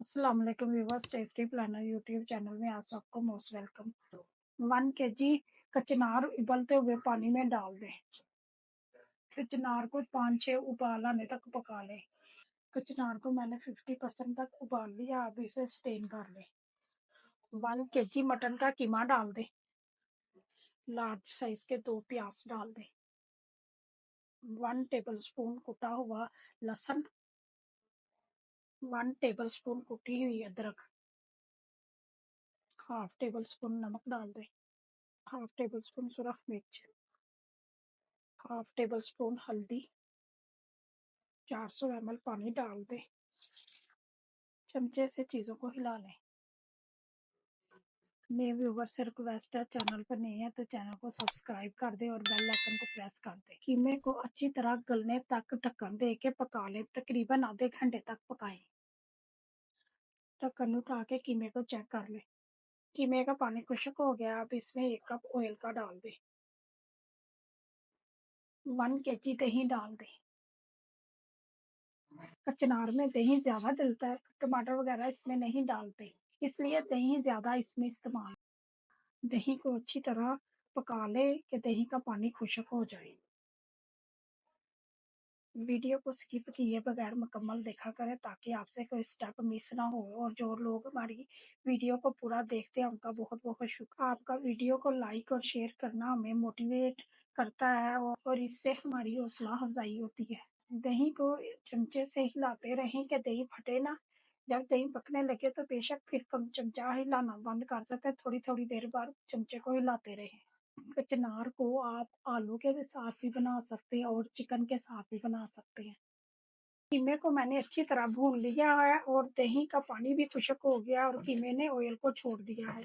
अस्सलाम वालेकुम viewers, tasty planner YouTube channel में आप सबको मोस्ट वेलकम। 1 kg कचनार उबलते हुए पानी में डाल दें। कचनार को 5-6 उबाल आने तक पका लें। कचनार को मैंने 50% तक उबाल लिया, अब इसे स्टेन कर लें। 1 kg मटन का कीमा डाल दें। लार्ज साइज के 2 प्याज डाल दें। 1 टेबलस्पून कुटा हुआ लहसुन, 1 टेबलस्पून कुटी हुई अदरक, हाफ टेबल स्पून नमक डाल दें। हाफ टेबल स्पून सुरख मिर्च, हाफ टेबल स्पून हल्दी, 400 ml पानी डाल दें। चमचे से चीज़ों को हिला लें। नए व्यूवर से रिक्वेस्ट है, चैनल पर नहीं है तो चैनल को सब्सक्राइब कर दें और बेल आइकन को प्रेस कर दें। कीमे को अच्छी तरह गलने तक ढक्कन दे के पका लें। तकरीबन आधे घंटे तक पकाएं। ढक्कन उठा के कीमे को चेक कर लें। कीमे का पानी खुश्क हो गया, अब इसमें 1 कप ऑयल का डाल दें। 1 kg दही डाल दें। कचनार में दही ज्यादा डलता है, टमाटर वगैरह इसमें नहीं डालते, इसलिए दही ज्यादा इसमें इस्तेमाल। दही को अच्छी तरह पका ले कि दही का पानी खुश्क हो जाए। वीडियो को स्किप किए बगैर मुकम्मल देखा करें ताकि आपसे कोई स्टेप मिस ना हो, और जो लोग हमारी वीडियो को पूरा देखते हैं उनका बहुत बहुत शुक्रिया। आपका वीडियो को लाइक और शेयर करना हमें मोटिवेट करता है और इससे हमारी हौसला अफजाई होती है। दही को चमचे से हिलाते रहें कि दही फटे ना। जब दही पकने लगे तो बेशक फिर कम चमचा हिलाना बंद कर सकते हैं। थोड़ी थोड़ी देर बाद चमचे को हिलाते रहें। कचनार को आप आलू के साथ भी बना सकते हैं और चिकन के साथ भी बना सकते हैं। कीमे को मैंने अच्छी तरह भून लिया है और दही का पानी भी खुश्क हो गया और कीमे ने ऑयल को छोड़ दिया है।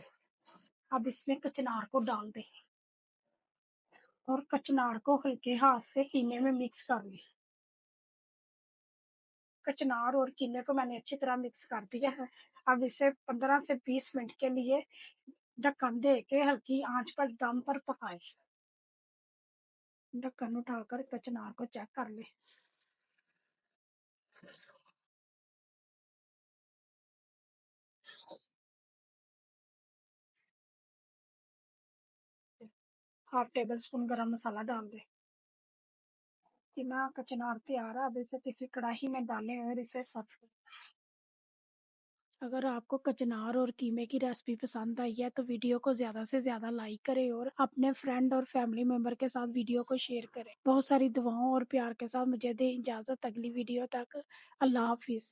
अब इसमें कचनार को डाल दें और कचनार को हल्के हाथ से कीमे में मिक्स कर लें। कचनार और कीमे को मैंने अच्छी तरह मिक्स कर दिया है। अब इसे 15 से 20 मिनट के लिए ढक्कन दे के हल्की आंच पर दम पर पकाएं। ढक्कन उठाकर कचनार को चेक कर लें। हाफ टेबल स्पून गरम मसाला डाल दें। कीमा कचनार तैयार है, अब इसे किसी कढ़ाई में डालें और इसे सर्व करें। अगर आपको कचनार और कीमे की रेसिपी पसंद आई है तो वीडियो को ज़्यादा से ज़्यादा लाइक करें और अपने फ्रेंड और फैमिली मेम्बर के साथ वीडियो को शेयर करें। बहुत सारी दुआओं और प्यार के साथ मुझे दें इजाज़त। अगली वीडियो तक अल्लाह हाफिज़।